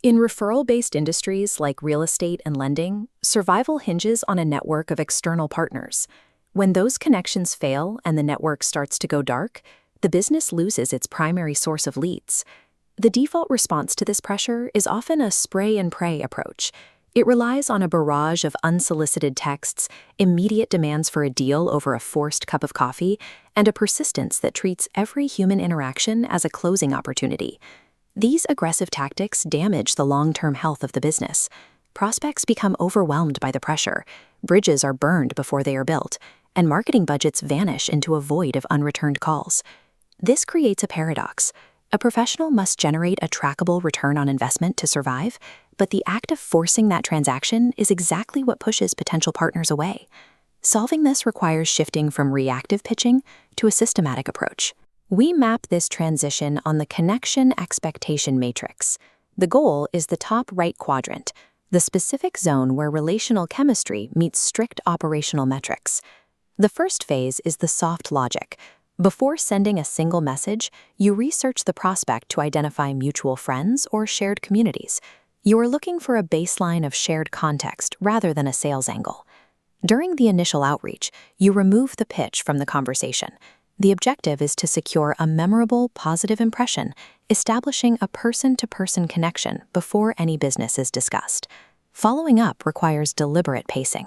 In referral-based industries like real estate and lending, survival hinges on a network of external partners. When those connections fail and the network starts to go dark, the business loses its primary source of leads. The default response to this pressure is often a spray-and-pray approach. It relies on a barrage of unsolicited texts, immediate demands for a deal over a forced cup of coffee, and a persistence that treats every human interaction as a closing opportunity. These aggressive tactics damage the long-term health of the business. Prospects become overwhelmed by the pressure, bridges are burned before they are built, and marketing budgets vanish into a void of unreturned calls. This creates a paradox. A professional must generate a trackable return on investment to survive, but the act of forcing that transaction is exactly what pushes potential partners away. Solving this requires shifting from reactive pitching to a systematic approach. We map this transition on the connection expectation matrix. The goal is the top right quadrant, the specific zone where relational chemistry meets strict operational metrics. The first phase is the soft logic. Before sending a single message, you research the prospect to identify mutual friends or shared communities. You are looking for a baseline of shared context rather than a sales angle. During the initial outreach, you remove the pitch from the conversation. The objective is to secure a memorable, positive impression, establishing a person-to-person connection before any business is discussed. Following up requires deliberate pacing.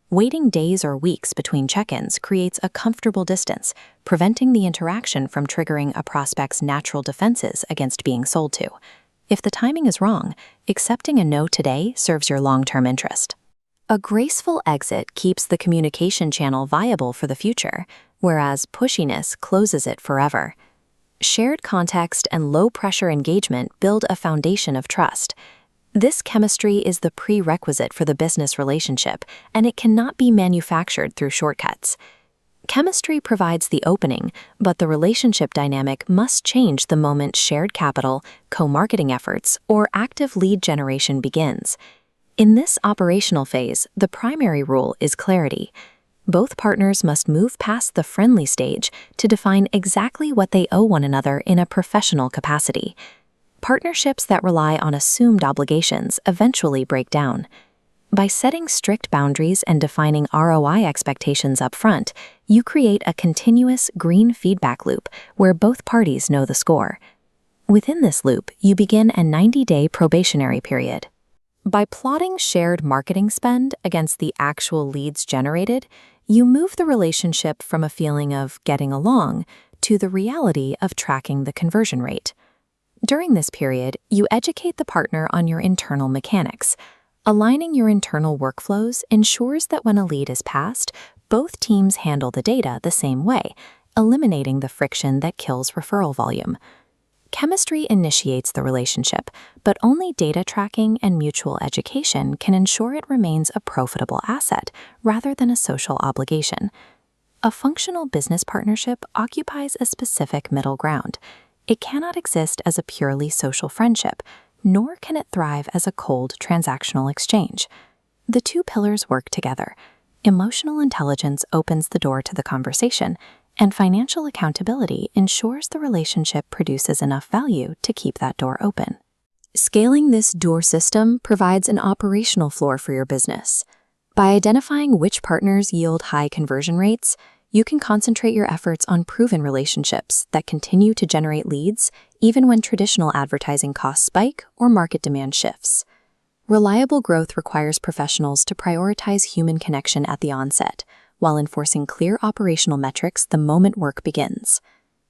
Waiting days or weeks between check-ins creates a comfortable distance, preventing the interaction from triggering a prospect's natural defenses against being sold to. If the timing is wrong, accepting a no today serves your long-term interest. A graceful exit keeps the communication channel viable for the future, whereas pushiness closes it forever. Shared context and low-pressure engagement build a foundation of trust. This chemistry is the prerequisite for the business relationship, and it cannot be manufactured through shortcuts. Chemistry provides the opening, but the relationship dynamic must change the moment shared capital, co-marketing efforts, or active lead generation begins. In this operational phase, the primary rule is clarity. Both partners must move past the friendly stage to define exactly what they owe one another in a professional capacity. Partnerships that rely on assumed obligations eventually break down. By setting strict boundaries and defining ROI expectations up front, you create a continuous green feedback loop where both parties know the score. Within this loop, you begin a 90-day probationary period. By plotting shared marketing spend against the actual leads generated, you move the relationship from a feeling of getting along to the reality of tracking the conversion rate. During this period, you educate the partner on your internal mechanics. Aligning your internal workflows ensures that when a lead is passed, both teams handle the data the same way, eliminating the friction that kills referral volume. Chemistry initiates the relationship, but only data tracking and mutual education can ensure it remains a profitable asset rather than a social obligation. A functional business partnership occupies a specific middle ground. It cannot exist as a purely social friendship, nor can it thrive as a cold transactional exchange. The two pillars work together. Emotional intelligence opens the door to the conversation, and financial accountability ensures the relationship produces enough value to keep that door open. Scaling this door system provides an operational floor for your business. By identifying which partners yield high conversion rates, you can concentrate your efforts on proven relationships that continue to generate leads even when traditional advertising costs spike or market demand shifts. Reliable growth requires professionals to prioritize human connection at the onset, while enforcing clear operational metrics the moment work begins.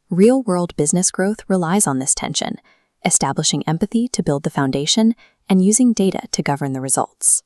Real-world business growth relies on this tension, establishing empathy to build the foundation and using data to govern the results.